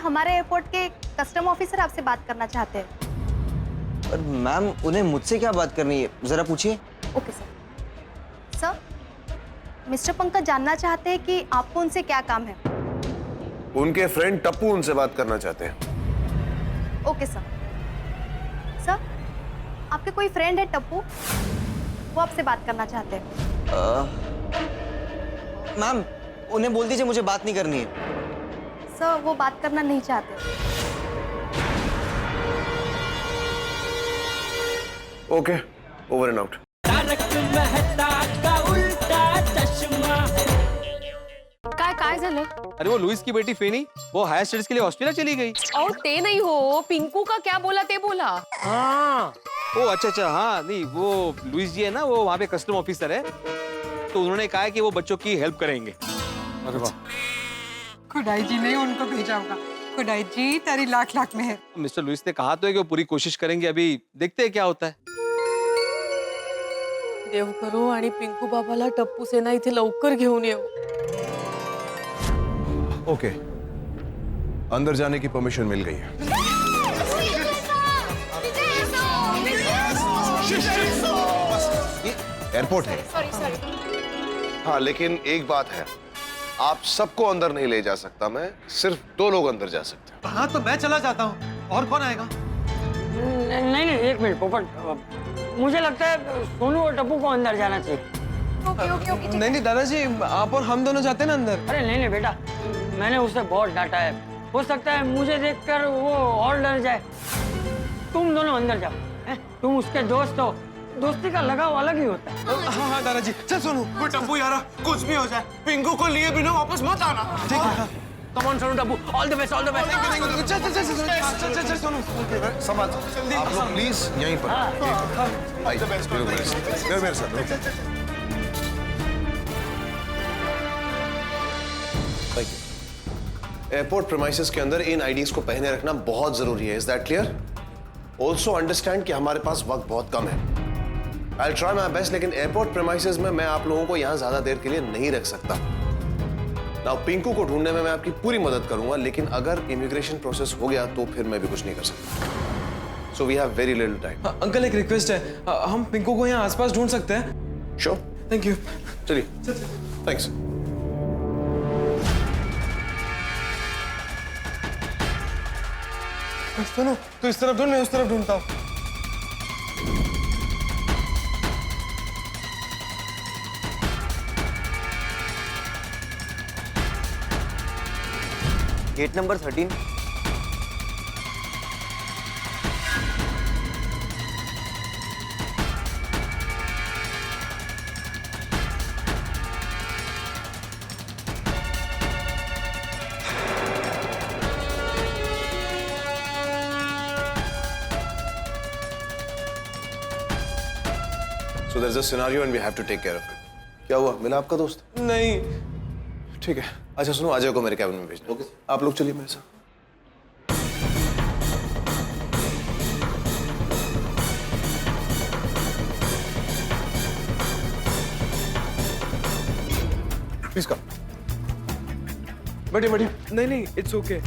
हमारे एयरपोर्ट के custom officer आपसे बात करना चाहते हैं। पर मैम, उन्हें मुझसे क्या बात करनी है, जरा पूछिए। Okay sir. Sir, mister Pankaj जानना चाहते हैं कि आपको उनसे क्या काम है। उनके फ्रेंड टप्पू उनसे बात करना चाहते हैं। Okay sir. सर, आपके कोई फ्रेंड है टप्पू, वो आपसे बात करना चाहते हैं। मैम, उन्हें बोल दीजिए मुझे बात नहीं करनी है। सर, वो बात करना नहीं चाहते। Okay, over and out. काय झालं? अरे वो लुईस की बेटी फेनी वो हायर स्टडीज के लिए ऑस्ट्रेलिया चली गई। और ते नहीं हो, पिंकू का क्या बोला ते बोला। हाँ, ओ अच्छा, हाँ नहीं, वो लुईस जी है ना, वो वहाँ पे कस्टम ऑफिसर है, तो उन्होंने कहा है कि वो बच्चों की हेल्प करेंगे। अरे वाह। खुदाई जी ने उनको भेजा होगा। खुदाई जी तेरी लाख लाख में है। मिस्टर लुईस ने कहा तो है कि वो पूरी कोशिश करेंगे, अभी देखते हैं क्या होता है। देव करो आणि पिंकू बाबाला टप्पू सेना इथे लवकर घेऊन येऊ। ओके, अंदर जाने की परमिशन मिल गई है। एयरपोर्ट है। हाँ, लेकिन एक बात है, आप सबको अंदर नहीं ले जा सकता मैं, सिर्फ 2 लोग अंदर जा सकते हैं। हाँ तो मैं चला जाता हूँ, और कौन आएगा? नहीं नहीं, एक मिनट पोपट, मुझे लगता है सोनू और टप्पू को अंदर जाना चाहिए। ओके। नहीं दादाजी, आप और हम दोनों जाते हैं ना अंदर। अरे नहीं नहीं बेटा, मैंने उसे बहुत डांटा है, हो सकता है मुझे देखकर वो और डर जाए। तुम दोनों अंदर जाओ, हैं? तुम उसके दोस्त हो, दोस्ती का लगाव अलग ही होता है। हाँ दादाजी, चल सोनू। वो टप्पू यारा, कुछ भी हो जाए पिंकू को लिए बिना वापस मत आना। ठीक है। Come on Sonu Tappu, all the best, all the best. चल सोनू। समाज, आप लोग प्लीज यहीं पर आइए, मेरे साथ। एयरपोर्ट प्रीमाइसेस के अंदर इन आईडीज को पहने रखना बहुत जरूरी है। Is that clear? Also understand कि हमारे पास वक्त बहुत कम है। आई ट्राई माई बेस्ट, लेकिन एयरपोर्ट प्रीमाइसेस में मैं आप लोगों को यहां ज्यादा देर के लिए नहीं रख सकता। नाउ पिंकू को ढूंढने में मैं आपकी पूरी मदद करूंगा, लेकिन अगर इमिग्रेशन प्रोसेस हो गया तो फिर मैं भी कुछ नहीं कर सकता। So we have very little time. Uncle, एक रिक्वेस्ट है, हम पिंकू को यहाँ आसपास ढूंढ सकते हैं? श्योर। Thank you. चलिए, थैंक्स। सोनू, तू इस तरफ ढूंढ, मैं उस तरफ ढूंढता हूँ। Gate number 13। So there's a scenario and we have to take care of it. क्या हुआ, मिला आपका दोस्त? नहीं। ठीक है, अच्छा सुनो, अजय को मेरे कैबिन में भेजना। ओके, आप लोग चलिए मेरे साथ। Please come. बैठिए। नहीं, इट्स ओके।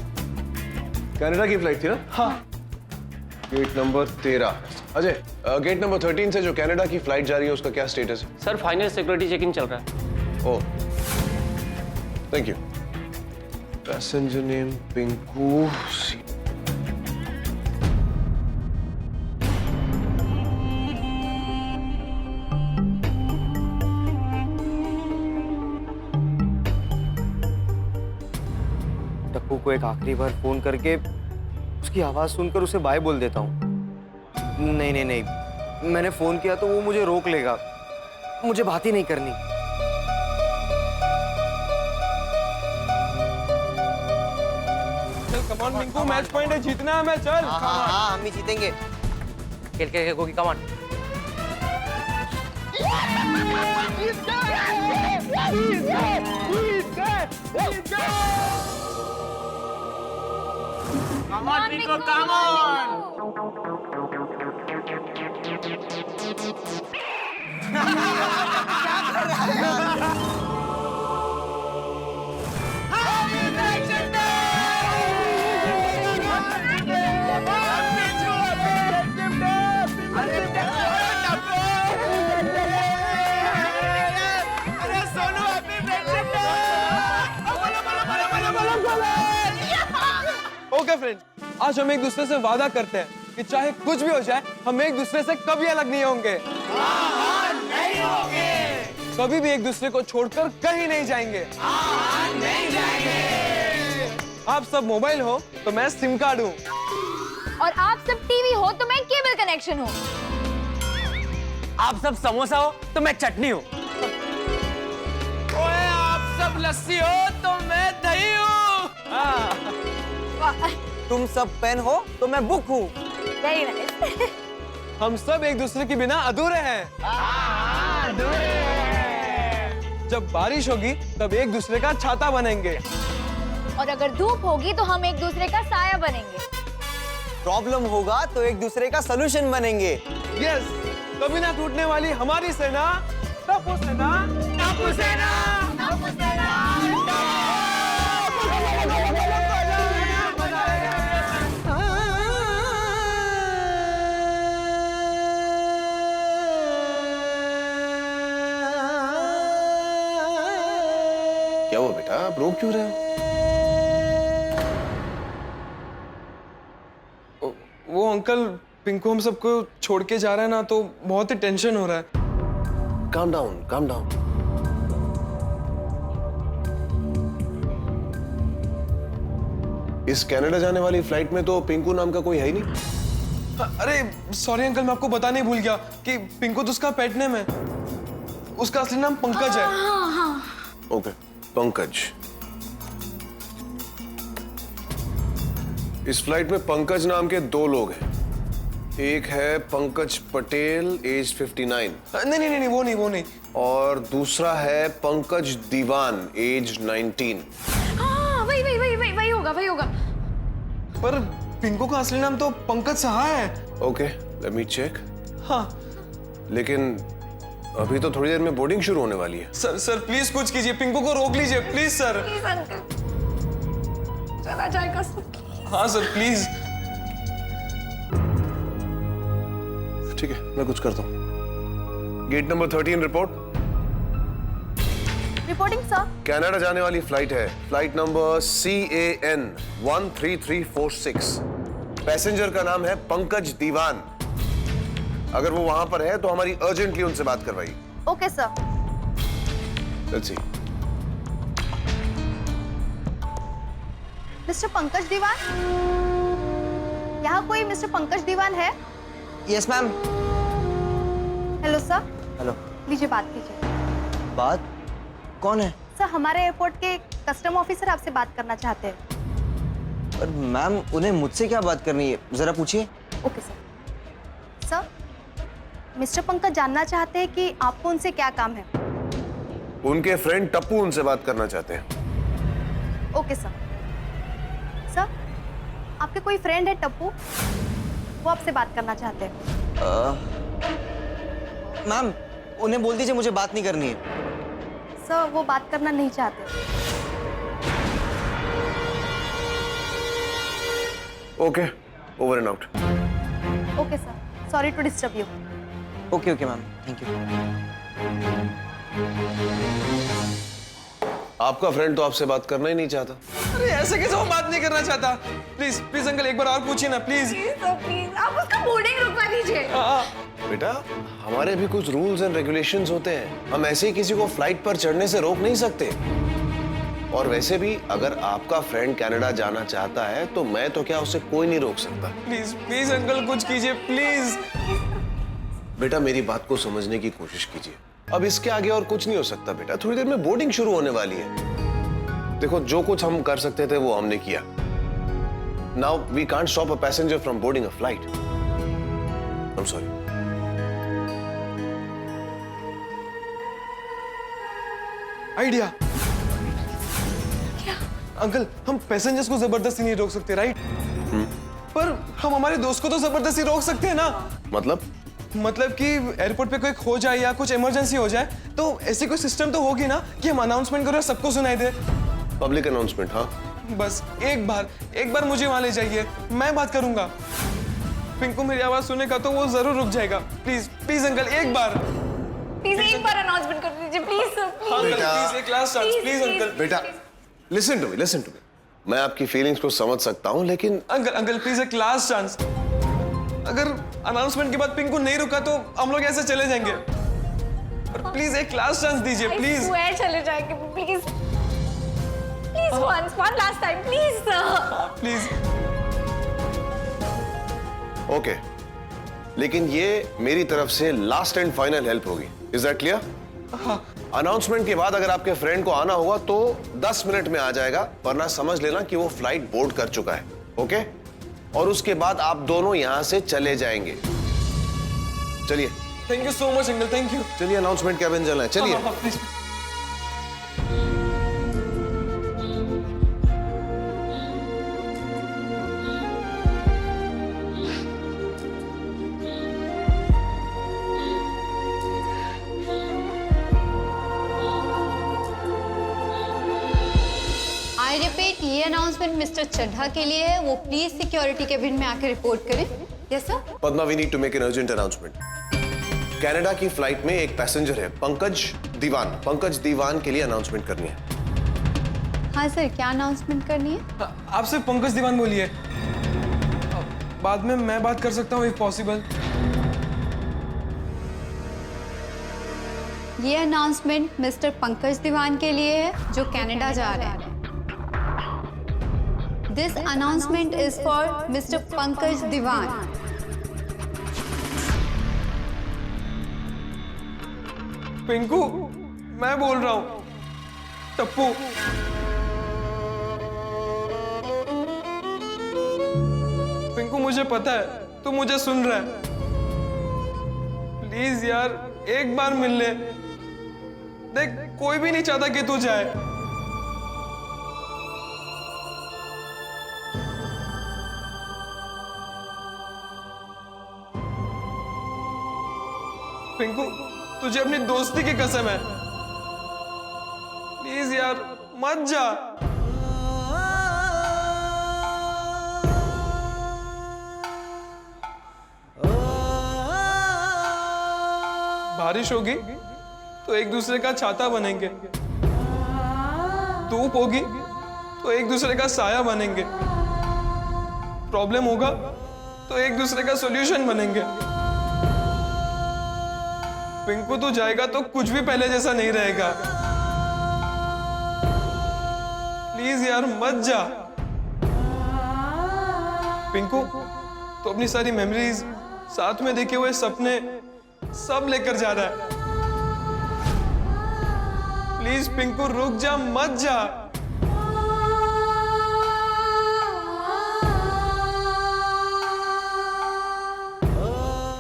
कनाडा की फ्लाइट थी ना? हाँ। Gate number 13। Ajay, gate number 13 से जो कनाडा की फ्लाइट जा रही है उसका क्या स्टेटस है? सर, फाइनल सिक्योरिटी चेकिंग चल रहा है। Oh, thank you. Passenger name Pinku. Tappu को एक आखिरी बार फोन करके उसकी आवाज सुनकर उसे बाय बोल देता हूँ। नहीं, मैंने फोन किया तो वो मुझे रोक लेगा, मुझे बात ही नहीं करनी। चल come on Pinku, match point है, जीतना है मैच। चल। हाँ, हम ही जीतेंगे। खेल Gogi, come on. Come on, Pico, come on! Okay friend, आज हम एक दूसरे से वादा करते हैं कि चाहे कुछ भी हो जाए हम एक दूसरे से कभी अलग नहीं होंगे। नहीं होंगे। कभी भी एक दूसरे को छोड़कर कहीं नहीं जाएंगे। नहीं जाएंगे। आप सब मोबाइल हो तो मैं सिम कार्ड हूँ। और आप सब टीवी हो तो मैं केबल कनेक्शन हूँ। आप सब समोसा हो तो मैं चटनी हूँ। ओए आप सब लस्सी हो तो मैं दही हूँ। तुम सब पेन हो तो मैं बुक हूँ। Very nice. हम सब एक दूसरे के बिना अधूरे हैं। जब बारिश होगी तब एक दूसरे का छाता बनेंगे। और अगर धूप होगी तो हम एक दूसरे का साया बनेंगे। प्रॉब्लम होगा तो एक दूसरे का सलूशन बनेंगे। यस, कभी ना टूटने वाली हमारी सेना, टप्पू सेना, टप्पू सेना, टप्पू सेना। क्या हुआ बेटा, आप रो क्यों रहे हो? वो अंकल पिंकू हम सबको छोड़ के जा रहा है ना, तो बहुत ही टेंशन हो रहा है। Calm down, calm down. इस कनाडा जाने वाली फ्लाइट में तो पिंकू नाम का कोई है ही नहीं। अरे सॉरी अंकल, मैं आपको बताने भूल गया कि पिंकू तो उसका पेट नेम है। उसका असली नाम पंकज है। ओके, पंकज। इस फ्लाइट में पंकज नाम के 2 लोग हैं। एक है पंकज पटेल, एज 59। नहीं, वो नहीं। और दूसरा है पंकज दीवान, एज 19। हाँ, वही होगा। पर पिंकू का असली नाम तो पंकज सहाय है। Okay, let me check. हाँ लेकिन अभी तो थोड़ी देर में बोर्डिंग शुरू होने वाली है। सर प्लीज कुछ कीजिए, पिंकू को रोक लीजिए प्लीज सर। प्लीज अंकल, चला जाएगा सब। हाँ सर प्लीज। ठीक है, मैं कुछ करता हूँ। Gate number 13 report. Reporting sir. Canada जाने वाली फ्लाइट है, फ्लाइट नंबर CAN 13346। पैसेंजर का नाम है पंकज दीवान। अगर वो वहां पर है तो हमारी अर्जेंटली उनसे बात करवाइए। Okay sir. Let's see. Mister Pankaj Diwan, यहाँ कोई मिस्टर पंकज दीवान है? Yes ma'am. Hello sir. Hello. लीजिए बात कीजिए। बात? कौन है? सर, हमारे एयरपोर्ट के कस्टम ऑफिसर आपसे बात करना चाहते हैं। पर मैम, उन्हें मुझसे क्या बात करनी है, जरा पूछिए। Okay sir. Sir, mister Pankaj जानना चाहते हैं कि आपको उनसे क्या काम है। उनके फ्रेंड टप्पू उनसे बात करना चाहते हैं। Okay sir. सर, आपके कोई फ्रेंड है टप्पू, वो आपसे बात करना चाहते हैं। मैम, उन्हें बोल दीजिए मुझे बात नहीं करनी है। सर, वो बात करना नहीं चाहते। Okay, over and out. Okay sir, sorry to disturb you. Okay ma'am, thank you. आपका फ्रेंड तो आपसे बात करना ही नहीं चाहता। अरे ऐसे कैसे वो बात नहीं करना चाहता? प्लीज अंकल एक बार और पूछिए ना प्लीज। प्लीज आप उसका बोर्डिंग रुकवा दीजिए। बेटा, हमारे भी कुछ रूल्स एंड रेगुलेशंस होते हैं। हम ऐसे ही किसी को फ्लाइट पर चढ़ने से रोक नहीं सकते। और वैसे भी अगर आपका फ्रेंड कनाडा जाना चाहता है तो मैं तो क्या, उसे कोई नहीं रोक सकता। प्लीज अंकल कुछ कीजिए प्लीज। बेटा, मेरी बात को समझने की कोशिश कीजिए। अब इसके आगे और कुछ नहीं हो सकता बेटा। थोड़ी देर में बोर्डिंग शुरू होने वाली है। देखो, जो कुछ हम कर सकते थे वो हमने किया। Now we can't stop a passenger from boarding a flight. I am sorry. Idea. Uncle, हम पैसेंजर्स को जबरदस्ती नहीं रोक सकते, राइट? पर हम हमारे दोस्त को तो जबरदस्ती रोक सकते हैं ना। मतलब कि एयरपोर्ट पे कोई खो जाए या कुछ इमरजेंसी हो जाए तो ऐसी कोई सिस्टम तो होगी ना कि हम अनाउंसमेंट करें और सबको सुनाई दे। पब्लिक अनाउंसमेंट, हाँ। बस एक बार मुझे वहां ले जाइए, मैं बात करूंगा। पिंकू मेरी आवाज सुनेगा तो वो जरूर रुक जाएगा। प्लीज अंकल, एक बार अनाउंसमेंट कर दीजिए प्लीज सर। अंकल प्लीज, एक लास्ट चांस प्लीज अंकल। बेटा, लिसन टू मी। मैं आपकी फीलिंग्स को समझ सकता हूं, लेकिन अंकल अंकल प्लीज एक लास्ट चांस। अगर अनाउंसमेंट के बाद पिंकू नहीं रुका तो हम लोग ऐसे चले जाएंगे। और प्लीज एक लास्ट चांस दीजिए प्लीज। स्वेयर चले जाएंगे please please one last time please sir. Please. Okay, लेकिन ये मेरी तरफ से लास्ट एंड फाइनल हेल्प होगी। Is that clear? अनाउंसमेंट के बाद अगर आपके फ्रेंड को आना होगा तो 10 मिनट में आ जाएगा, वरना समझ लेना कि वो फ्लाइट बोर्ड कर चुका है। ओके? और उसके बाद आप दोनों यहां से चले जाएंगे। चलिए। Thank you so much uncle, thank you. चलिए, अनाउंसमेंट कैबिन चलना है। चलिए। प्लीज। आई रिपीट, ये अनाउंसमेंट मिस्टर चड्ढा के लिए है। वो प्लीज सिक्योरिटी केबिन में आकर रिपोर्ट करें। Yes sir. Padma, we need to make an urgent announcement. Canada की फ्लाइट में एक पैसेंजर है, पंकज दीवान। पंकज दीवान के लिए अनाउंसमेंट करनी है। हाँ सर, क्या अनाउंसमेंट करनी है? आप सिर्फ पंकज दीवान बोलिए, बाद में मैं बात कर सकता हूँ इफ पॉसिबल। ये अनाउंसमेंट मिस्टर पंकज दीवान के लिए है जो कनाडा जा रहे हैं। This announcement is for mister Pankaj Diwan. Pinku, मैं बोल रहा हूँ। टप्पू। पिंकू, मुझे पता है तू मुझे सुन रहा है। प्लीज यार, एक बार मिल ले। देख, कोई भी नहीं चाहता कि तू जाए। पिंकू, तुझे अपनी दोस्ती की कसम है। प्लीज यार, मत जा। बारिश होगी तो एक दूसरे का छाता बनेंगे, धूप होगी तो एक दूसरे का साया बनेंगे, प्रॉब्लम होगा तो एक दूसरे का सॉल्यूशन बनेंगे। पिंकू, तू जाएगा तो कुछ भी पहले जैसा नहीं रहेगा। प्लीज यार, मत जा। पिंकू, तो अपनी सारी मेमोरीज, साथ में देखे हुए सपने सब लेकर जा रहा है। प्लीज पिंकू, रुक जा, मत जा।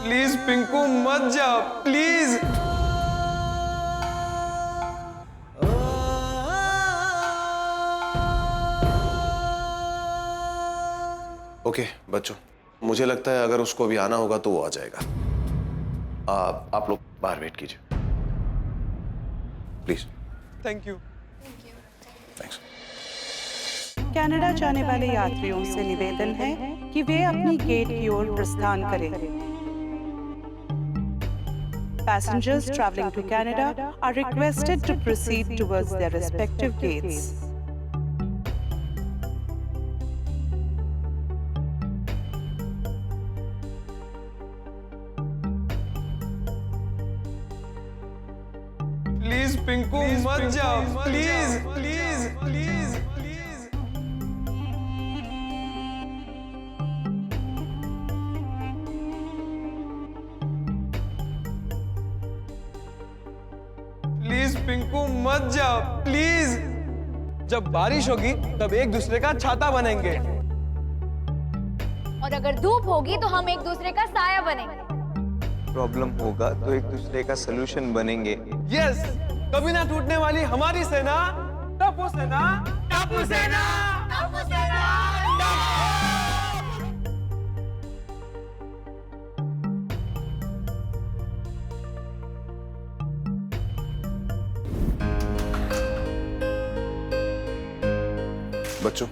प्लीज पिंकू, मत जा, प्लीज। ओके बच्चों, मुझे लगता है अगर उसको अभी आना होगा तो वो आ जाएगा। आप लोग बाहर वेट कीजिए please. Thank you. Thanks. Canada जाने वाले यात्रियों से निवेदन है कि वे अपनी गेट की ओर प्रस्थान करें। Passengers traveling to Canada are requested to proceed towards their respective gates. Please Pinku, मत जा। Please please please please. Please Pinku, मत जा, प्लीज। जब बारिश होगी तब एक दूसरे का छाता बनेंगे, और अगर धूप होगी तो हम एक दूसरे का साया बनेंगे। प्रॉब्लम होगा तो एक दूसरे का सलूशन बनेंगे। यस, कभी ना टूटने वाली हमारी सेना, टप्पू सेना, टप्पू सेना, टप्पू सेना, बच्चों,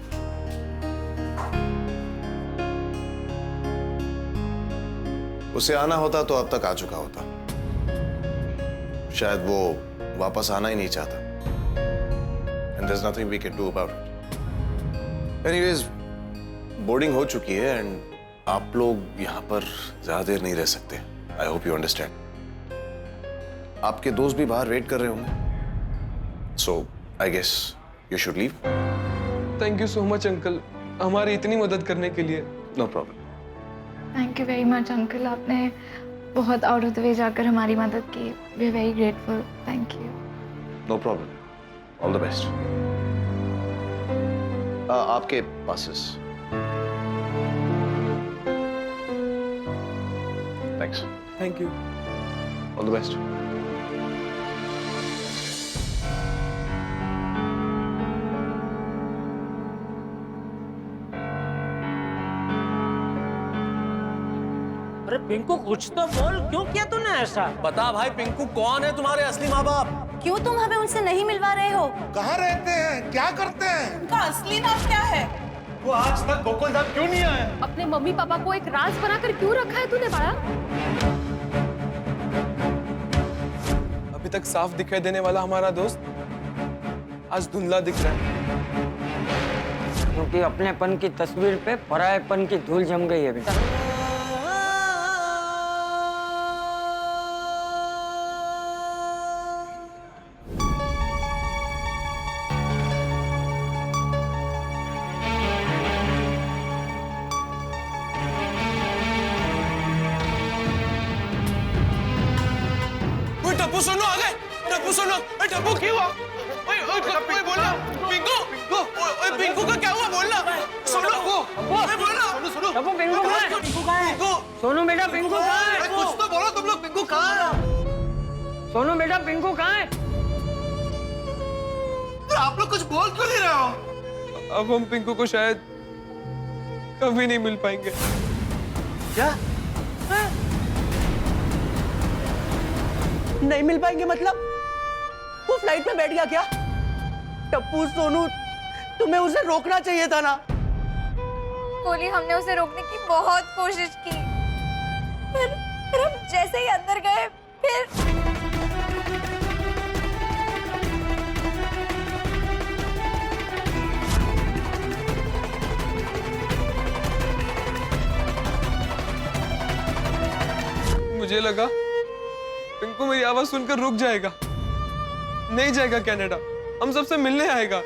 उसे आना होता तो अब तक आ चुका होता। शायद वो वापस आना ही नहीं चाहता। And there's nothing we can do about it. Anyways boarding हो चुकी है एंड आप लोग यहाँ पर ज्यादा देर नहीं रह सकते। I hope you understand. आपके दोस्त भी बाहर वेट कर रहे होंगे, so I guess you should leave. Thank you so much uncle, हमारी इतनी मदद करने के लिए। No problem. Thank you very much uncle, आपने बहुत आउट ऑफ द वे जाकर हमारी मदद की। We are very grateful. Thank you. No problem. All the best. आपके passes. Thanks. Thank you. All the best. अरे पिंकू कुछ तो बोल, क्यों किया तूने ऐसा? बता भाई, पिंकू कौन है तुम्हारे असली माँ बाप? क्यों तुम हमें उनसे नहीं मिलवा रहे हो? कहाँ रहते हैं, क्या करते हैं? उनका असली नाम क्या है? वो आज तक गोकुल धाम क्यों नहीं आया? अपने मम्मी पापा को एक राज बनाकर क्यों रखा है तूने बड़ा? अभी तक साफ दिखाई देने वाला हमारा दोस्त आज धुंधला दिख रहा है। क्योंकि अपनेपन की तस्वीर पे परायेपन की धूल जम गई है बेटा। टप्पू सुनो, आ गए। टप्पू सुनो, टप्पू क्या हुआ? ओए बोलना, पिंकू, ओए पिंकू का क्या हुआ, बोलना। सुनो, ओए बोलना। सुनो, टप्पू पिंकू कहाँ है? पिंकू कहाँ है? सोनू बेटा पिंकू कहाँ है? कुछ तो बोलो तुम लोग, पिंकू कहाँ है? सोनू बेटा पिंकू कहाँ है? आप लोग कुछ बोल क्यों नहीं रहे हो? अब हम पिंकू को शायद कभी नहीं मिल पाएंगे। क्या? नहीं मिल पाएंगे मतलब? वो फ्लाइट में बैठ गया क्या? टप्पू, सोनू, तुम्हें उसे रोकना चाहिए था ना। कोहली, हमने उसे रोकने की बहुत कोशिश की, फिर हम जैसे ही अंदर गए फिर मुझे लगा पिंकू मेरी आवाज सुनकर रुक जाएगा, नहीं जाएगा कनाडा, हम सबसे मिलने आएगा।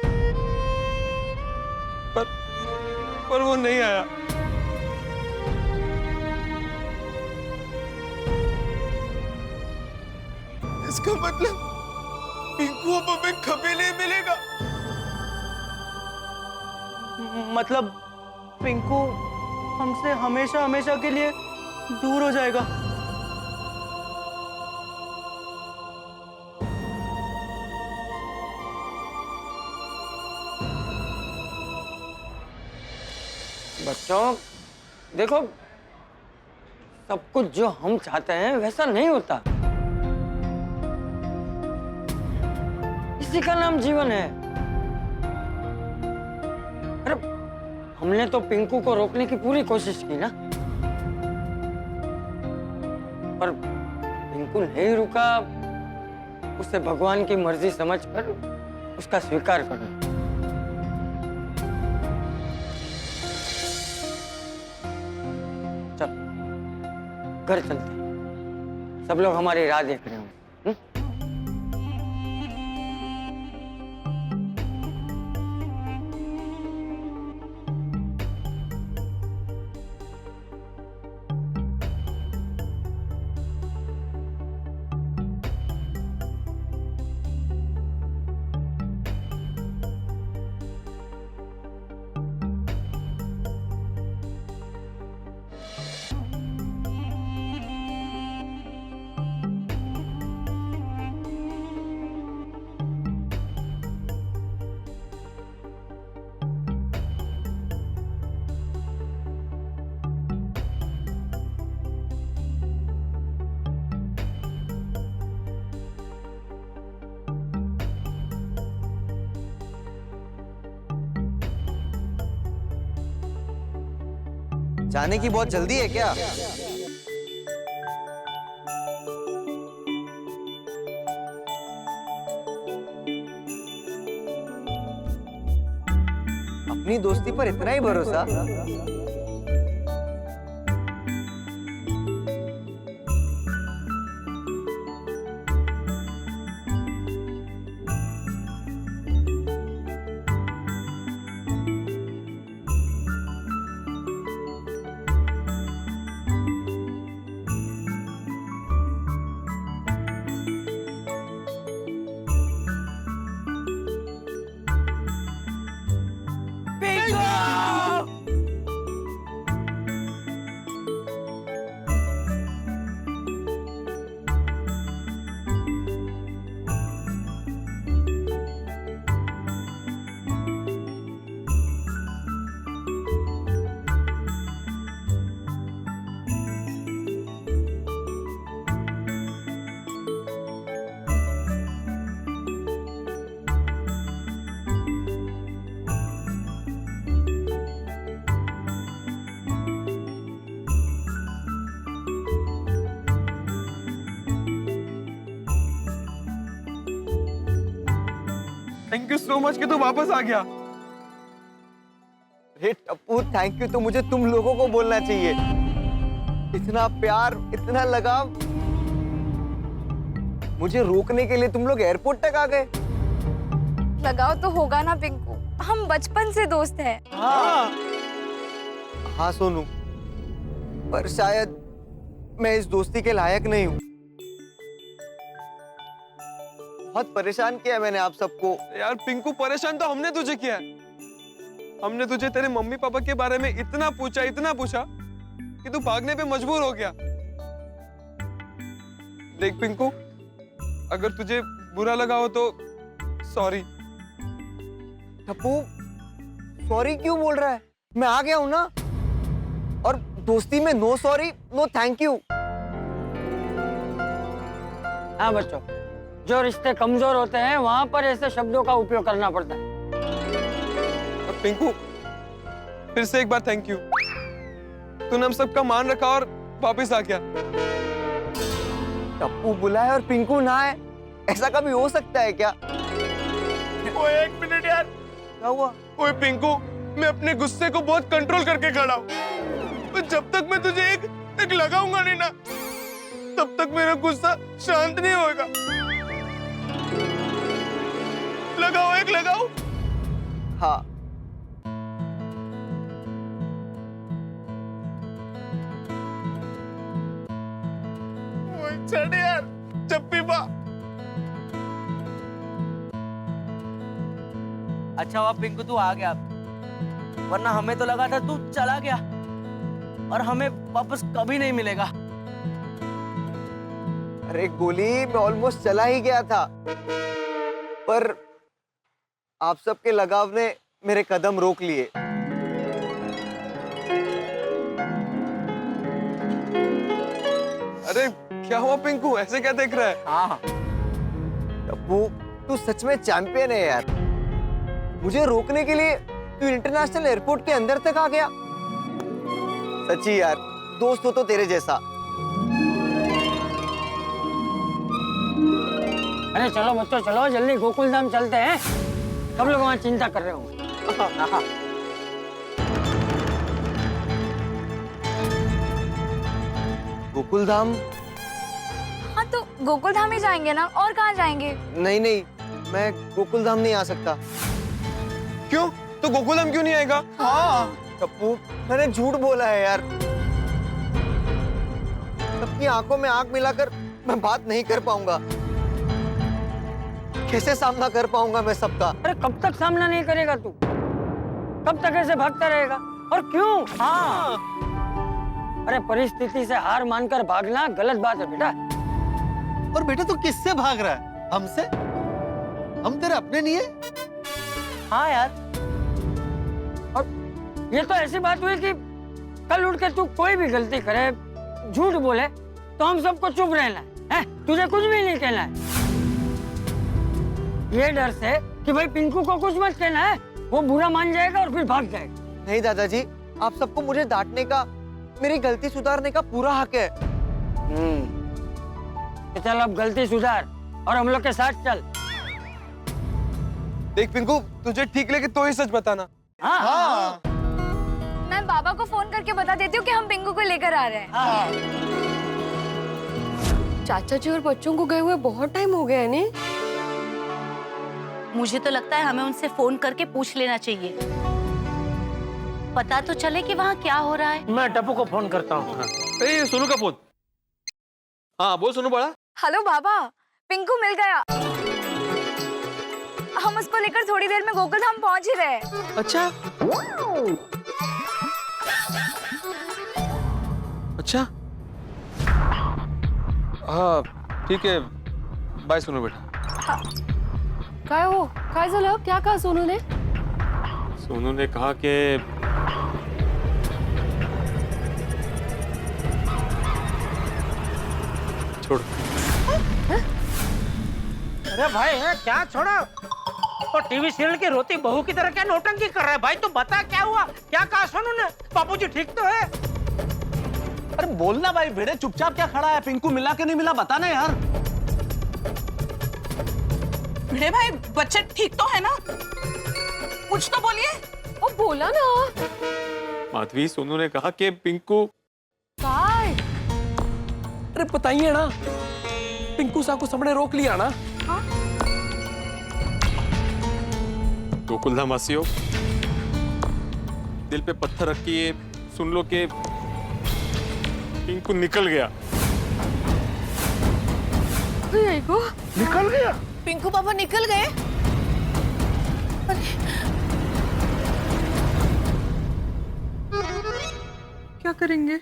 पर वो नहीं आया। इसका मतलब पिंकू अब हमें कभी नहीं मिलेगा। मतलब पिंकू हमसे हमेशा हमेशा के लिए दूर हो जाएगा। बच्चों देखो, सब कुछ जो हम चाहते हैं वैसा नहीं होता। इसी का नाम जीवन है। अरे हमने तो पिंकू को रोकने की पूरी कोशिश की ना, पर पिंकू नहीं रुका। उसे भगवान की मर्जी समझकर उसका स्वीकार करना। चल घर चलते हैं। सब लोग हमारी राह देख रहे होंगे। जाने की बहुत जल्दी है क्या? अपनी दोस्ती पर इतना ही भरोसा? थैंक यू सो मच कि तू वापस आ गया। हे टप्पू, थैंक यू तो मुझे तुम लोगों को बोलना चाहिए। इतना प्यार, इतना लगाव, मुझे रोकने के लिए तुम लोग एयरपोर्ट तक आ गए। लगाव तो होगा ना पिंकू, हम बचपन से दोस्त हैं। हाँ सोनू, पर शायद मैं इस दोस्ती के लायक नहीं हूँ। बहुत परेशान किया मैंने आप सबको। यार पिंकू, परेशान तो हमने तुझे किया है। हमने तुझे तेरे मम्मी पापा के बारे में इतना पूछा कि तू भागने पे मजबूर हो गया। देख पिंकू, अगर तुझे बुरा लगा हो तो सॉरी। टप्पू, सॉरी क्यों बोल रहा है? मैं आ गया हूं ना। और दोस्ती में no sorry, no thank you. हाँ बच्चों, जो रिश्ते कमजोर होते हैं वहां पर ऐसे शब्दों का उपयोग करना पड़ता है। अब पिंकू, फिर से एक बार थैंक यू। तूने हम सबका मान रखा और वापस आ गया। टप्पू बुलाए और पिंकू ना आए, ऐसा कभी हो सकता है क्या? ओए एक मिनट यार, क्या हुआ? ओए पिंकू, मैं अपने गुस्से को बहुत कंट्रोल करके खड़ा हूँ। जब तक मैं तुझे एक लगाऊंगा नहीं ना, तब तक मेरा गुस्सा शांत नहीं होगा। लगाओ, एक लगाओ। हाँ। ओए छोड़ यार, चप्पी बा। अच्छा हुआ पिंकू तू आ गया, वरना हमें तो लगा था तू चला गया और हमें वापस कभी नहीं मिलेगा। अरे गोली, मैं ऑलमोस्ट चला ही गया था, पर आप सबके लगाव ने मेरे कदम रोक लिए। अरे क्या हुआ पिंकू, ऐसे क्या देख रहा है? हाँ टप्पू, तू सच में चैंपियन है यार। मुझे रोकने के लिए तू इंटरनेशनल एयरपोर्ट के अंदर तक आ गया। सच्ची यार, दोस्त हो तो तेरे जैसा। अरे चलो बच्चों, चलो जल्दी गोकुल धाम चलते हैं। सब लोग वहाँ चिंता कर रहे होंगे। गोकुल धाम? हाँ तो गोकुल धाम ही जाएंगे ना, और कहाँ जाएंगे? नहीं नहीं, मैं गोकुल धाम नहीं आ सकता। क्यों? तो गोकुल धाम क्यों नहीं आएगा? हाँ टप्पू, मैंने झूठ बोला है यार। सबकी आंखों में आंख मिलाकर मैं बात नहीं कर पाऊंगा। कैसे सामना कर पाऊंगा मैं सबका? अरे कब तक सामना नहीं करेगा तू? कब तक ऐसे भागता रहेगा? और क्यों? हाँ, अरे परिस्थिति से हार मानकर भागना गलत बात है बेटा। और बेटा तू किससे भाग रहा है? हमसे? हम तेरे अपने नहीं है? हाँ यार, और ये तो ऐसी बात हुई कि कल उठ के तू कोई भी गलती करे, झूठ बोले, तो हम सबको चुप रहना है, तुझे कुछ भी नहीं कहना है। ये डर से कि भाई पिंकू को कुछ मत कहना है, वो बुरा मान जाएगा और फिर भाग जाएगा। नहीं दादाजी, आप सबको मुझे डांटने का, मेरी गलती सुधारने का पूरा हक है। तो चल अब गलती सुधार और हम लोग के साथ चल। देख पिंकू, तुझे ठीक लगे तो ही सच बताना। हाँ। मैं बाबा को फोन करके बता देती हूँ कि हम पिंकू को लेकर आ रहे हैं। चाचा जी और बच्चों को गए हुए बहुत टाइम हो गया है नहीं? मुझे तो लगता है हमें उनसे फोन करके पूछ लेना चाहिए, पता तो चले कि वहाँ क्या हो रहा है। मैं टप्पू को फोन करता हूँ। ए, सोनू का फोन। हाँ बोल सोनू बड़ा। हेलो बाबा, पिंकू मिल गया। हम उसको लेकर थोड़ी देर में गोकुल धाम पहुंच ही रहे। अच्छा अच्छा, हाँ ठीक है, बाय सोनू बेटा। काय हो, काय झालं? क्या कहा सोनू ने? सोनू ने कहा कि छोड़। अरे भाई है क्या छोड़ो? तो टीवी सीरियल की रोती बहू की तरह क्या नौटंकी कर रहा है भाई? तू बता क्या हुआ? क्या कहा सोनू ने? बापूजी ठीक तो है? अरे बोलना भाई भिड़े, चुपचाप क्या खड़ा है? पिंकू मिला कि नहीं मिला बता ना यार। भिड़े भाई, बच्चे ठीक तो है ना? कुछ तो बोलिए। ओ बोला ना। माधवी, सोनू ने कहा कि पिंकू। काय? अरे बताइए ना, पिंकू सा को सबने रोक लिया ना? गोकुलधाम वासियों, दिल पे पत्थर रखिए, सुन लो कि पिंकू निकल गया। निकल गया? पिंकू पापा निकल गए? क्या करेंगे?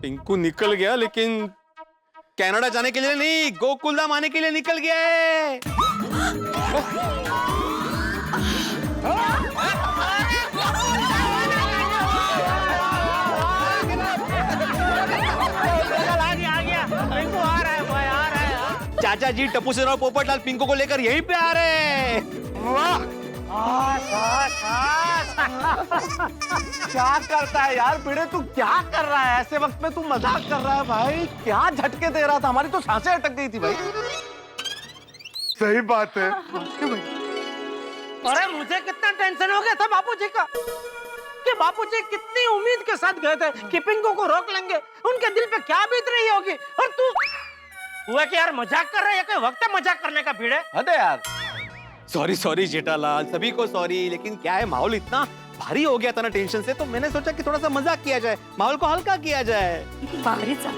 पिंकू निकल गया, लेकिन कनाडा जाने के लिए नहीं, गोकुलधाम आने के लिए निकल गया है। चाचा जी, टप्पू सेना और पोपटलाल पिंकू को लेकर यहीं पे आ रहे हैं। वाह! क्या करता है यार भिड़े, तू क्या कर रहा है? ऐसे वक्त में तू मजाक कर रहा है भाई? क्या झटके दे रहा था? हमारी तो सांसें अटक गई थी भाई। सही बात है। अरे मुझे कितना टेंशन हो गया था बापूजी का कि बापूजी कितनी उम्मीद के साथ गए थे कि पिंकू को रोक लेंगे। उनके दिल पे क्या बीत रही होगी। और तू हुआ कि यार मजाक कर रहा है, कोई वक्त है मजाक करने का भिड़े? अरे यार सॉरी सॉरी जेठालाल, सभी को सॉरी, लेकिन क्या है, माहौल इतना भारी हो गया था ना टेंशन से, तो मैंने सोचा कि थोड़ा सा मजाक किया जाए, माहौल को हल्का किया जाए। भारी सा।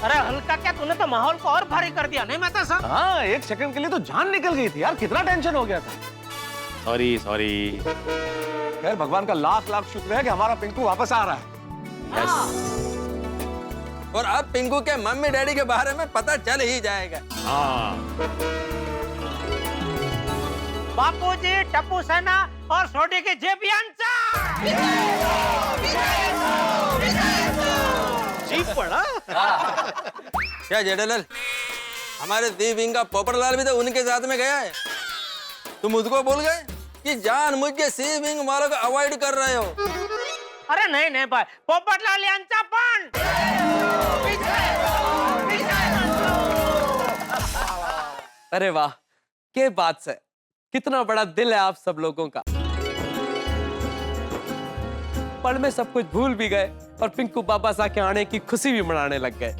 अरे हल्का क्या, तूने तो माहौल को और भारी कर दिया। नहीं मैं सब। हाँ, एक सेकंड के लिए तो जान निकल गई थी यार, कितना टेंशन हो गया था। Sorry sorry. खैर भगवान का लाख लाख शुक्र है कि हमारा पिंकू वापस आ रहा है। और अब पिंकू के मम्मी डैडी के बारे में पता चल ही जाएगा। बापूजी, टप्पू सेना और सोडी की जेबियांचा। जीप पड़ा। क्या जेठालाल, हमारे दी विंग का पोपटलाल भी तो उनके साथ में गया है। तुम मुझको बोल गए कि जानबूझ के सी विंग वालों को अवॉइड कर रहे हो। अरे नहीं नहीं भाई, पोपटलाल यांचा पण। अरे वाह, क्या बात है, कितना बड़ा दिल है आप सब लोगों का। पल में सब कुछ भूल भी गए और पिंकू बाबा सा के आने की खुशी भी मनाने लग गए।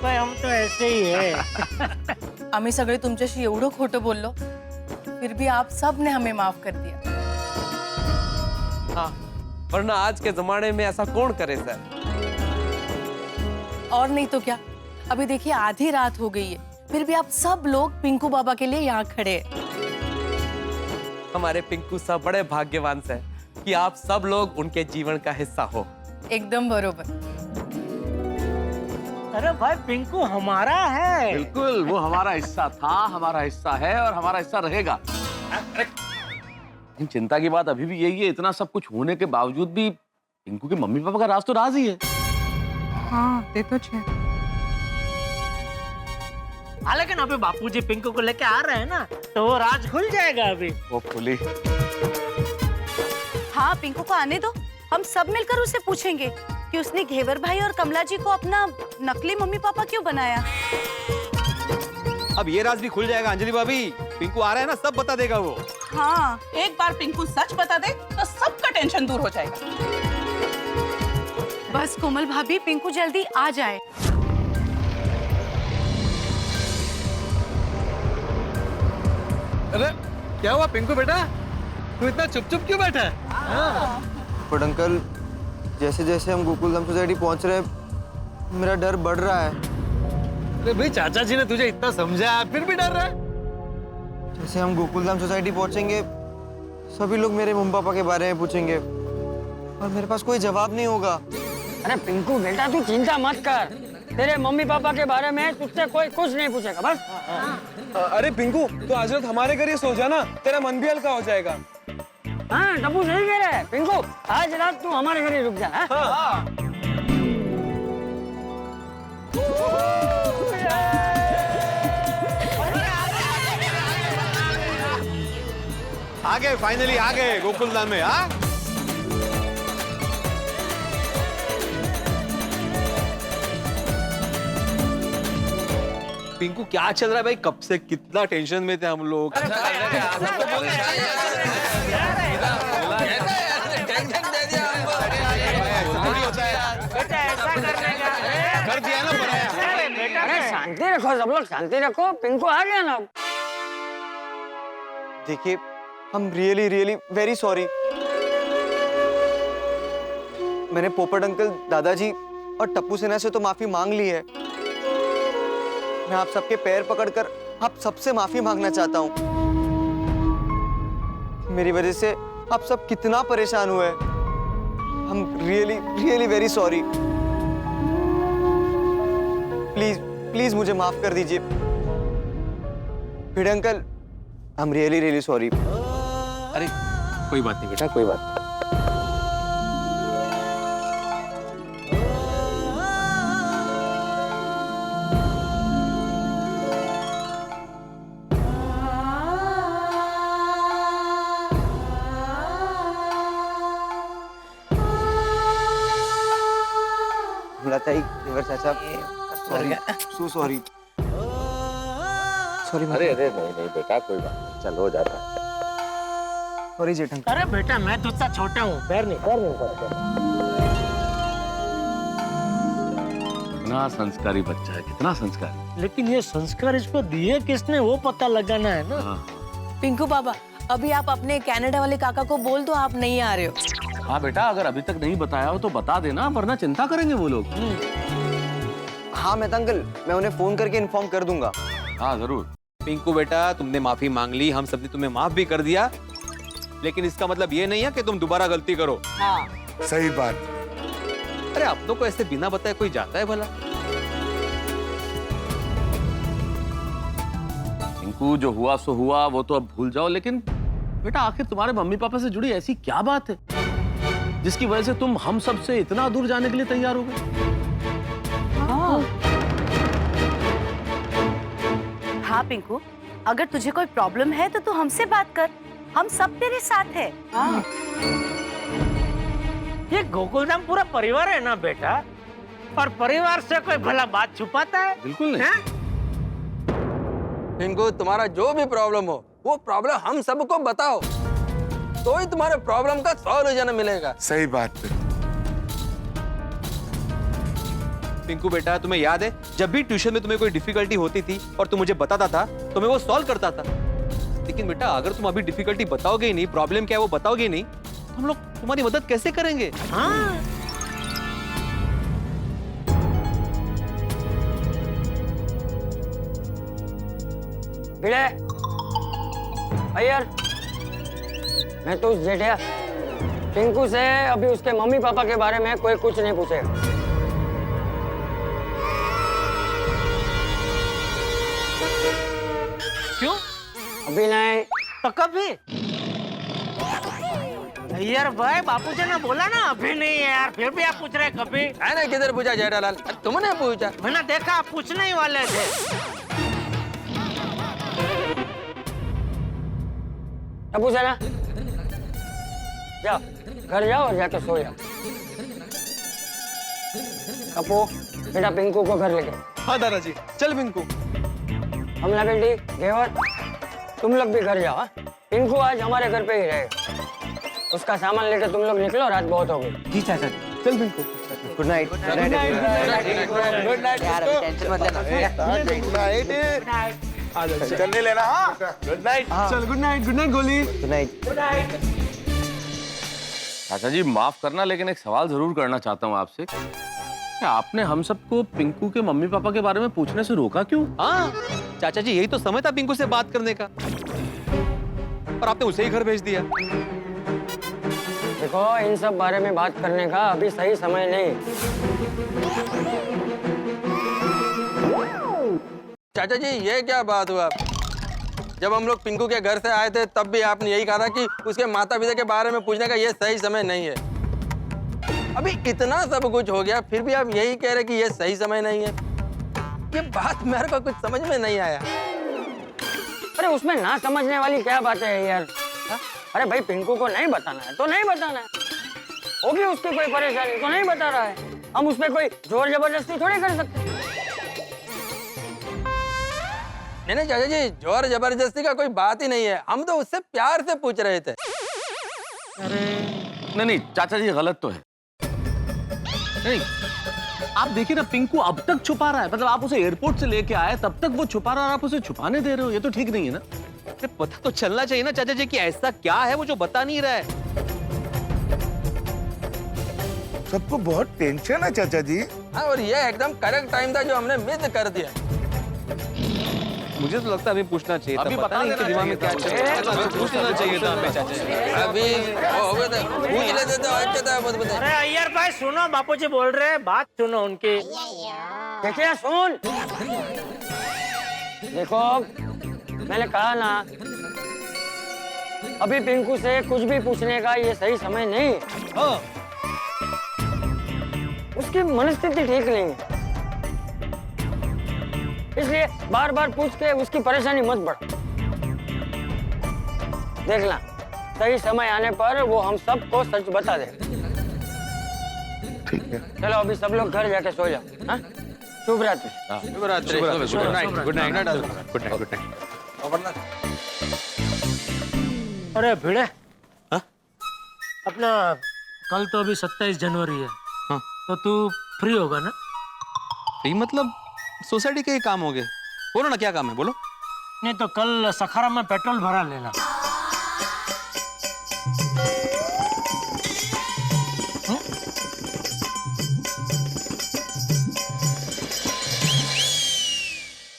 हम तो ऐसे ही है। आम्ही सगळे तुमच्याशी एवढं खोटं बोललो, फिर भी आप सब ने हमें माफ कर दिया। हाँ, वरना आज के जमाने में ऐसा कौन करे सर। और नहीं तो क्या, अभी देखिए आधी रात हो गई है, फिर भी आप सब लोग पिंकू बाबा के लिए यहाँ खड़े हैं। हमारे पिंकू साहब बड़े भाग्यवान से कि आप सब लोग उनके जीवन का हिस्सा हो। एकदम बरोबर। अरे भाई पिंकू हमारा है। बिल्कुल, वो हमारा हिस्सा था, हमारा हिस्सा है और हमारा हिस्सा रहेगा। चिंता की बात अभी भी यही है, इतना सब कुछ होने के बावजूद भी पिंकू के मम्मी पापा का राज तो राज ही है। हाँ, ते तो छे। लेकिन अभी बापूजी पिंकू को लेके आ रहे हैं ना, तो वो राज खुल जाएगा अभी। वो खुली। हाँ, पिंकू को आने दो, हम सब मिलकर उसे पूछेंगे कि उसने घेवर भाई और कमला जी को अपना नकली मम्मी पापा क्यों बनाया। अब ये राज भी खुल जाएगा अंजलि भाभी। पिंकू आ रहा है ना, सब बता देगा वो। हाँ, एक बार पिंकू सच बता दे तो सबका टेंशन दूर हो जाएगा। बस कोमल भाभी, पिंकू जल्दी आ जाए। अरे क्या हुआ पिंकू बेटा, तू इतना चुप चुप क्यों बैठा है? बट अंकल, जैसे जैसे हम गोकुलधाम सोसाइटी पहुंच रहे हैं, मेरा डर बढ़ रहा है। अरे भाई, चाचा जी ने तुझे इतना समझाया फिर भी डर रहा है? जैसे हम गोकुलधाम सोसाइटी पहुंचेंगे, सभी लोग मेरे मम्मी पापा के बारे में पूछेंगे और मेरे पास कोई जवाब नहीं होगा। अरे पिंकू बेटा, तू चिंता मत कर, तेरे मम्मी पापा के बारे में तुझसे कोई कुछ नहीं पूछेगा बस। अरे पिंकू, तो आज रात हमारे घर ही सो जाना, तेरा मन भी हल्का हो जाएगा। हाँ, टप्पू सही कह रहा है। पिंकू, आज रात तू हमारे घर ही रुक जा। हाँ? आ गए, फाइनली आ गए गोकुलधाम में। हाँ, पिंकू क्या चल रहा है भाई? कब से कितना टेंशन में थे हम लोग। कर दिया ना बनाया। अरे शांति रखो सब लोग, शांति रखो। पिंकू आ गया ना। देखिए, हम रियली वेरी सॉरी। मैंने पोपट अंकल, दादाजी और टप्पू सेना से तो माफी मांग ली है। मैं आप सबके पैर पकड़कर आप सबसे माफी मांगना चाहता हूँ। मेरी वजह से आप सब कितना परेशान हुए। हम रियली वेरी सॉरी। प्लीज मुझे माफ कर दीजिए। Bhide uncle, I am really sorry. अरे कोई बात नहीं बेटा, कोई बात नहीं। मुलाताई, देवर चाचा, सॉरी, सो सॉरी। सॉरी। अरे नहीं बेटा, कोई बात नहीं, चल हो जाता है। सॉरी जेठ अंकल। अरे बेटा, मैं तुझसे छोटा हूँ, पैर नहीं पड़ते। कितना संस्कारी बच्चा है, कितना संस्कारी। लेकिन ये संस्कार इसको दिए किसने, वो पता लगाना है ना। पिंकू बाबा, अभी आप अपने कनाडा वाले काका को बोल दो आप नहीं आ रहे हो। हाँ बेटा, अगर अभी तक नहीं बताया हो तो बता देना, वरना चिंता करेंगे वो लोग। हाँ मेहता अंकल, मैं उन्हें फोन करके इन्फॉर्म कर दूंगा। हाँ जरूर। पिंकू बेटा, तुमने माफी मांग ली, हम सबने तुम्हें माफ भी कर दिया, लेकिन इसका मतलब ये नहीं है कि तुम दोबारा गलती करो। हाँ। सही बात। अरे अपनों को ऐसे बिना बताए कोई जाता है भला? पिंकू, जो हुआ सो हुआ, वो तो अब भूल जाओ। लेकिन बेटा, आखिर तुम्हारे मम्मी पापा से जुड़ी ऐसी क्या बात है जिसकी वजह से तुम हम सब से इतना दूर जाने के लिए तैयार हो गए? हाँ पिंकू, अगर तुझे कोई प्रॉब्लम है तो तू हमसे बात कर, हम सब तेरे साथ है। ये गोकुलधाम पूरा परिवार है ना बेटा, और परिवार से कोई भला बात छुपाता है? बिल्कुल नहीं। पिंकू, तुम्हारा जो भी प्रॉब्लम हो, वो प्रॉब्लम हम सबको बताओ, तो ही तुम्हारे प्रॉब्लम का सॉल्यूशन मिलेगा। सही बात है। पिंकू बेटा, तुम्हें याद है जब भी ट्यूशन में तुम्हें कोई डिफिकल्टी होती थी और तुम मुझे बताता था तो मैं वो सॉल्व करता था। लेकिन बेटा, अगर तुम अभी डिफिकल्टी बताओगे ही नहीं, प्रॉब्लम क्या है वो बताओगे नहीं, तो हम लोग तुम्हारी मदद कैसे करेंगे? हाँ। भिड़े, अय्यर, मैं तो उस जेठिया पिंकू से अभी उसके मम्मी पापा के बारे में कोई कुछ नहीं पूछेगा। क्यों? अभी नहीं तो कभी? यार भाई, बापूजी ने बोला ना अभी नहीं है यार, फिर भी आप पूछ रहे कभी? है ना, किधर पूछा जेठालाल? तुमने पूछा। मैंने देखा आप पूछने ही वाले थे। अब पूछा ना, जाओ घर जाओ और जाके सो जाओ। कपू बेटा, पिंकू को घर लेके। हाँ दादाजी, चल पिंकू। कमला बेटी, घेवर तुम लोग भी घर जाओ। हाँ? पिंकू आज हमारे घर पे ही रहेगा। उसका सामान लेके तुम लोग निकलो, रात बहुत हो गई। जी चाचा जी, चल Pinku. Good night. Good night यार, अभी टेंशन मत लेना। चलने लेना। हाँ गुड नाइट। चल गुड नाइट गोली। Good night. चाचा जी माफ करना, लेकिन एक सवाल जरूर करना चाहता हूँ आपसे। क्या आपने हम सबको पिंकू के मम्मी पापा के बारे में पूछने से रोका क्यों? हाँ चाचा जी, यही तो समय था पिंकू से बात करने का, और आपने उसे ही घर भेज दिया। देखो, इन सब बारे में बात करने का अभी सही समय नहीं। चाचा जी ये क्या बात हुआ? जब हम लोग पिंकू के घर से आए थे तब भी आपने यही कहा था कि उसके माता पिता के बारे में पूछने का ये सही समय नहीं है। अभी इतना सब कुछ हो गया फिर भी आप यही कह रहे कि ये सही समय नहीं है। ये बात मेरे को कुछ समझ में नहीं आया। अरे उसमें ना समझने वाली क्या बात है यार? हा? अरे भाई, पिंकू को नहीं बताना है तो नहीं बताना है। होगी उसकी कोई परेशानी तो नहीं बता रहा है। हम उसमें कोई जोर जबरदस्ती थोड़ी कर सकते। नहीं चाचा जी, जोर जबरदस्ती का कोई बात ही नहीं है। हम तो उससे प्यार से पूछ रहे थे। नहीं चाचा जी, गलत तो है। नहीं, आप देखिए ना, पिंकू अब तक छुपा रहा है। मतलब आप उसे एयरपोर्ट से लेके आए तब तक वो छुपा रहा है और आप उसे छुपाने दे रहे हो। ये तो ठीक नहीं है ना। अरे पता तो चलना चाहिए ना चाचा जी कि ऐसा क्या है वो जो बता नहीं रहा है। सबको बहुत टेंशन है चाचा जी। हाँ, और ये एकदम करेक्ट टाइम था जो हमने मिस कर दिया। मुझे तो लगता है अभी पूछना चाहिए था। अभी पता नहीं इनके दिमाग में क्या चल रहा है। पूछना चाहिए था हमें चाचा जी। अभी हो गए थे, पूछ लेते तो अच्छा था। बहुत बताए। अरे अय्यर भाई सुनो, बापू जी बोल रहे हैं, बात सुनो उनकी। देखिए सुन, देखो मैंने कहा ना, अभी पिंकू से कुछ भी पूछने का ये सही समय नहीं है। उसकी मनस्थिति ठीक नहीं है, इसलिए बार बार पूछ के उसकी परेशानी मत बढ़ा। देखना, सही समय आने पर वो हम सबको सच बता देगा। ठीक है, चलो अभी सब लोग घर जाके सो जाओ। हाँ? शुभ रात्रि। शुभ रात्रि। Good night. Good night. Good night. Good night. अरे भिड़े, अपना कल तो अभी 27 जनवरी है। हाँ। तो तू फ्री होगा ना? फ्री मतलब सोसाइटी के ही काम हो गए। बोलो ना क्या काम है, बोलो। नहीं तो कल सखारा में पेट्रोल भरा लेना।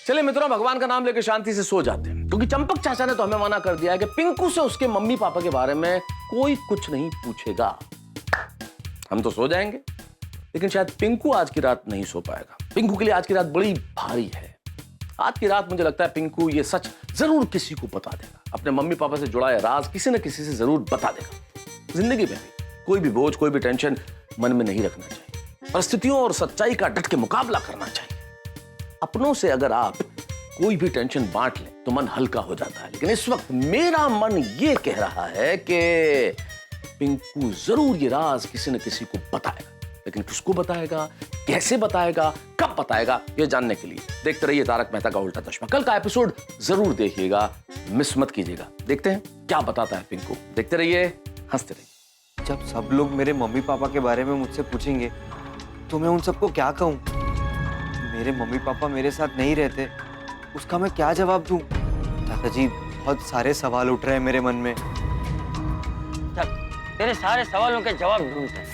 चलिए मित्रों, भगवान का नाम लेकर शांति से सो जाते हैं, क्योंकि चंपक चाचा ने तो हमें मना कर दिया है कि पिंकू से उसके मम्मी पापा के बारे में कोई कुछ नहीं पूछेगा। हम तो सो जाएंगे, लेकिन शायद पिंकू आज की रात नहीं सो पाएगा। पिंकू के लिए आज की रात बड़ी भारी है। आज की रात मुझे लगता है पिंकू ये सच जरूर किसी को बता देगा। अपने मम्मी पापा से जुड़ा है राज किसी न किसी से जरूर बता देगा। जिंदगी में भी कोई भी बोझ, कोई भी टेंशन मन में नहीं रखना चाहिए। परिस्थितियों और सच्चाई का डट के मुकाबला करना चाहिए। अपनों से अगर आप कोई भी टेंशन बांट लें तो मन हल्का हो जाता है। लेकिन इस वक्त मेरा मन ये कह रहा है कि पिंकू जरूर ये राज किसी न किसी को बताएगा। लेकिन किसको बताएगा, कैसे बताएगा, कब बताएगा, ये जानने के लिए देखते रहिए तारक मेहता का उल्टा चश्मा। कल का एपिसोड जरूर देखिएगा, मिस मत कीजिएगा। देखते हैं क्या बताता है पिंकू। देखते रहिए, हंसते रहिए। जब सब लोग मेरे मम्मी पापा के बारे में मुझसे पूछेंगे तो मैं उन सबको क्या कहूँ? मेरे मम्मी पापा मेरे साथ नहीं रहते, उसका मैं क्या जवाब दूं? दादाजी, बहुत सारे सवाल उठ रहे हैं मेरे मन में। चल, तेरे सारे सवालों के जवाब ढूंढते हैं।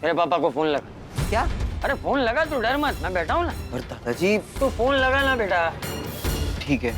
मेरे पापा को फोन लगा। क्या? अरे फोन लगा, तू डर मत, मैं बैठा हूँ ना। और दादाजी, तू फोन लगा ना बेटा। ठीक है।